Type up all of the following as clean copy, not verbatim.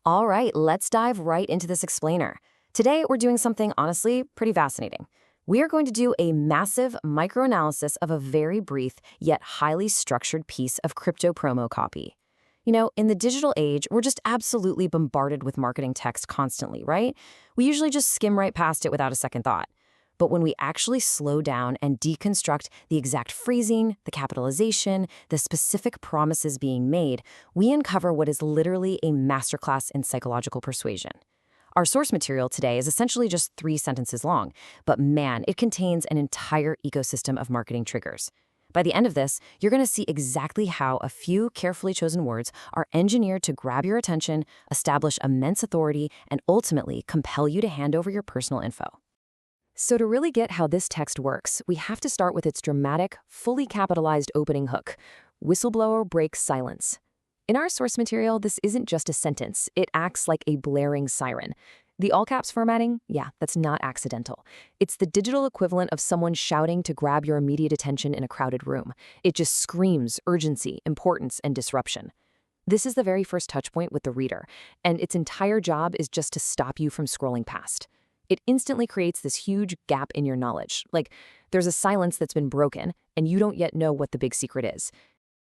All right, let's dive right into this explainer. Today, we're doing something honestly pretty fascinating. We are going to do a massive microanalysis of a very brief yet highly structured piece of crypto promo copy. In the digital age, we're just absolutely bombarded with marketing text constantly, right? We usually just skim right past it without a second thought. But when we actually slow down and deconstruct the exact phrasing, the capitalization, the specific promises being made, we uncover what is literally a masterclass in psychological persuasion. Our source material today is essentially just 3 sentences long, but man, it contains an entire ecosystem of marketing triggers. By the end of this, you're going to see exactly how a few carefully chosen words are engineered to grab your attention, establish immense authority, and ultimately compel you to hand over your personal info. So to really get how this text works, we have to start with its dramatic, fully capitalized opening hook. Whistleblower breaks silence. In our source material, this isn't just a sentence. It acts like a blaring siren. The all caps formatting, yeah, that's not accidental. It's the digital equivalent of someone shouting to grab your immediate attention in a crowded room. It just screams urgency, importance, and disruption. This is the very first touchpoint with the reader, and its entire job is just to stop you from scrolling past. It instantly creates this huge gap in your knowledge. Like, there's a silence that's been broken, and you don't yet know what the big secret is.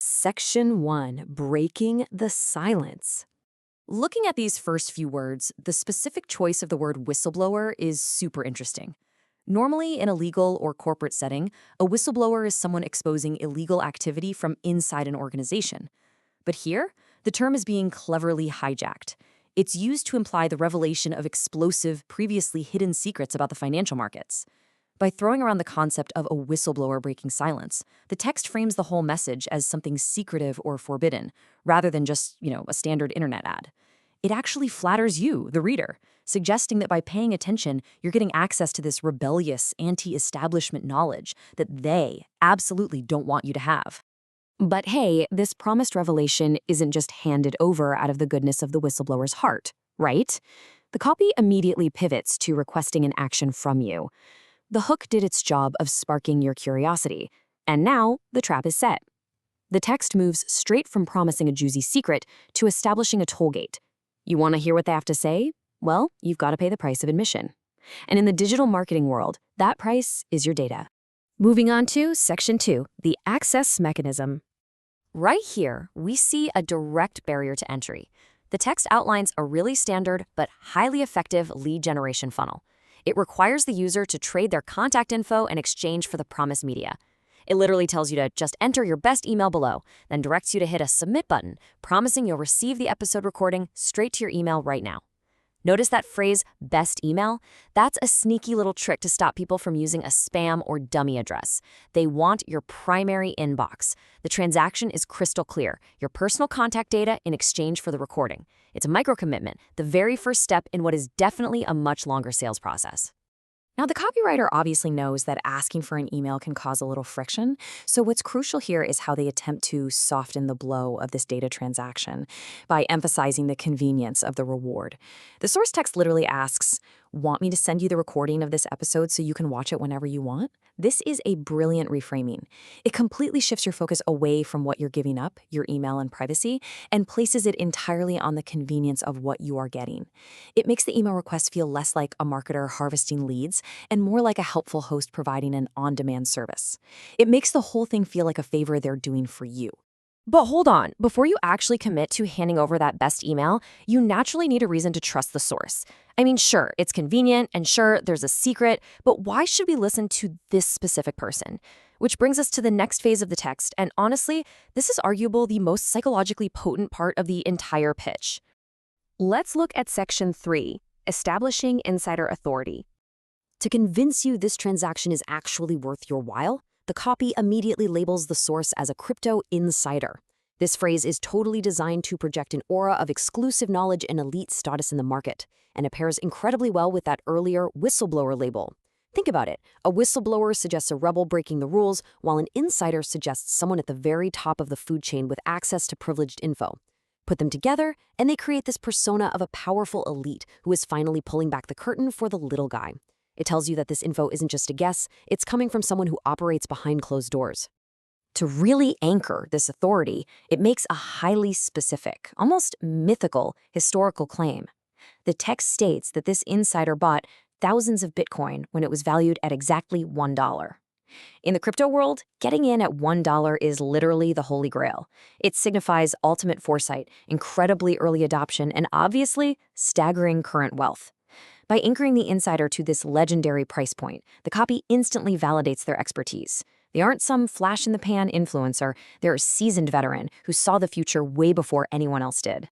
Section 1, Breaking the Silence. Looking at these first few words, the specific choice of the word whistleblower is super interesting. Normally, in a legal or corporate setting, a whistleblower is someone exposing illegal activity from inside an organization. But here, the term is being cleverly hijacked. It's used to imply the revelation of explosive, previously hidden secrets about the financial markets. By throwing around the concept of a whistleblower breaking silence, the text frames the whole message as something secretive or forbidden, rather than just, a standard internet ad. It actually flatters you, the reader, suggesting that by paying attention, you're getting access to this rebellious, anti-establishment knowledge that they absolutely don't want you to have. But hey, this promised revelation isn't just handed over out of the goodness of the whistleblower's heart, right? The copy immediately pivots to requesting an action from you. The hook did its job of sparking your curiosity, and now the trap is set. The text moves straight from promising a juicy secret to establishing a toll gate. You want to hear what they have to say? Well, you've got to pay the price of admission. And in the digital marketing world, that price is your data. Moving on to Section 2, the access mechanism. Right here, we see a direct barrier to entry. The text outlines a really standard but highly effective lead generation funnel. It requires the user to trade their contact info in exchange for the promised media. It literally tells you to just enter your best email below, then directs you to hit a submit button, promising you'll receive the episode recording straight to your email right now. Notice that phrase, best email? That's a sneaky little trick to stop people from using a spam or dummy address. They want your primary inbox. The transaction is crystal clear, your personal contact data in exchange for the recording. It's a micro-commitment, the very first step in what is definitely a much longer sales process. Now, the copywriter obviously knows that asking for an email can cause a little friction, so what's crucial here is how they attempt to soften the blow of this data transaction by emphasizing the convenience of the reward. The source text literally asks, "Want me to send you the recording of this episode so you can watch it whenever you want?" This is a brilliant reframing. It completely shifts your focus away from what you're giving up, your email and privacy, and places it entirely on the convenience of what you are getting. It makes the email request feel less like a marketer harvesting leads and more like a helpful host providing an on-demand service. It makes the whole thing feel like a favor they're doing for you. But hold on, before you actually commit to handing over that best email, you naturally need a reason to trust the source. I mean, sure, it's convenient, and sure, there's a secret, but why should we listen to this specific person? Which brings us to the next phase of the text, and honestly, this is arguably the most psychologically potent part of the entire pitch. Let's look at Section 3, Establishing Insider Authority. To convince you this transaction is actually worth your while, the copy immediately labels the source as a crypto insider. This phrase is totally designed to project an aura of exclusive knowledge and elite status in the market, and it pairs incredibly well with that earlier whistleblower label. Think about it. A whistleblower suggests a rebel breaking the rules, while an insider suggests someone at the very top of the food chain with access to privileged info. Put them together, and they create this persona of a powerful elite who is finally pulling back the curtain for the little guy. It tells you that this info isn't just a guess, it's coming from someone who operates behind closed doors. To really anchor this authority, it makes a highly specific, almost mythical, historical claim. The text states that this insider bought thousands of Bitcoin when it was valued at exactly $1. In the crypto world, getting in at $1 is literally the holy grail. It signifies ultimate foresight, incredibly early adoption, and obviously, staggering current wealth. By anchoring the insider to this legendary price point, the copy instantly validates their expertise. They aren't some flash-in-the-pan influencer, they're a seasoned veteran who saw the future way before anyone else did.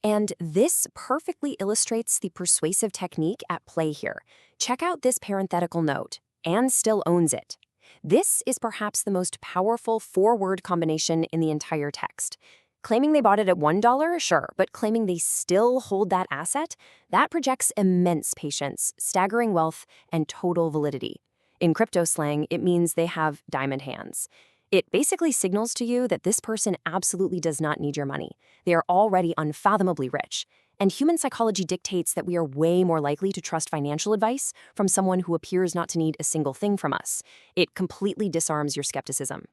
And this perfectly illustrates the persuasive technique at play here. Check out this parenthetical note, "and still owns it." This is perhaps the most powerful four-word combination in the entire text. Claiming they bought it at $1, sure, but claiming they still hold that asset, that projects immense patience, staggering wealth, and total validity. In crypto slang, it means they have diamond hands. It basically signals to you that this person absolutely does not need your money. They are already unfathomably rich. And human psychology dictates that we are way more likely to trust financial advice from someone who appears not to need a single thing from us. It completely disarms your skepticism.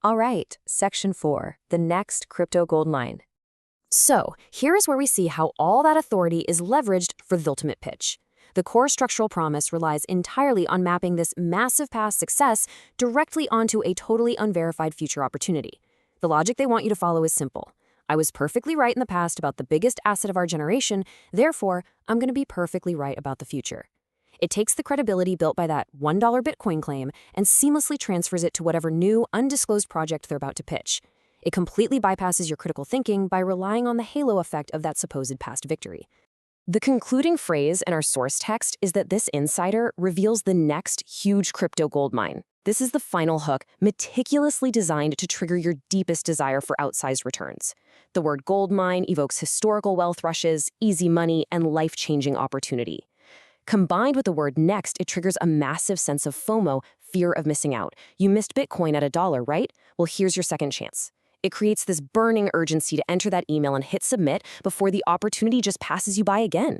All right, Section 4, the next crypto gold mine. So, here is where we see how all that authority is leveraged for the ultimate pitch. The core structural promise relies entirely on mapping this massive past success directly onto a totally unverified future opportunity. The logic they want you to follow is simple. I was perfectly right in the past about the biggest asset of our generation, therefore, I'm going to be perfectly right about the future. It takes the credibility built by that $1 Bitcoin claim and seamlessly transfers it to whatever new, undisclosed project they're about to pitch. It completely bypasses your critical thinking by relying on the halo effect of that supposed past victory. The concluding phrase in our source text is that this insider reveals the next huge crypto gold mine. This is the final hook, meticulously designed to trigger your deepest desire for outsized returns. The word gold mine evokes historical wealth rushes, easy money, and life-changing opportunity. Combined with the word next, it triggers a massive sense of FOMO, fear of missing out. You missed Bitcoin at $1, right? Well, here's your second chance. It creates this burning urgency to enter that email and hit submit before the opportunity just passes you by again.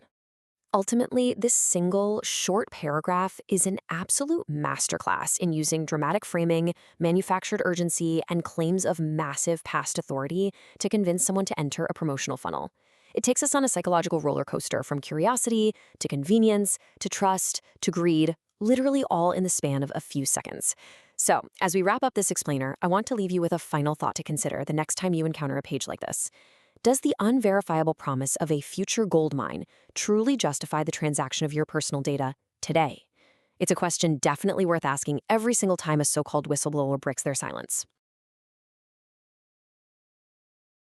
Ultimately, this single, short paragraph is an absolute masterclass in using dramatic framing, manufactured urgency, and claims of massive past authority to convince someone to enter a promotional funnel. It takes us on a psychological roller coaster from curiosity to convenience to trust to greed, literally all in the span of a few seconds. So, as we wrap up this explainer, I want to leave you with a final thought to consider the next time you encounter a page like this. Does the unverifiable promise of a future gold mine truly justify the transaction of your personal data today? It's a question definitely worth asking every single time a so-called whistleblower breaks their silence.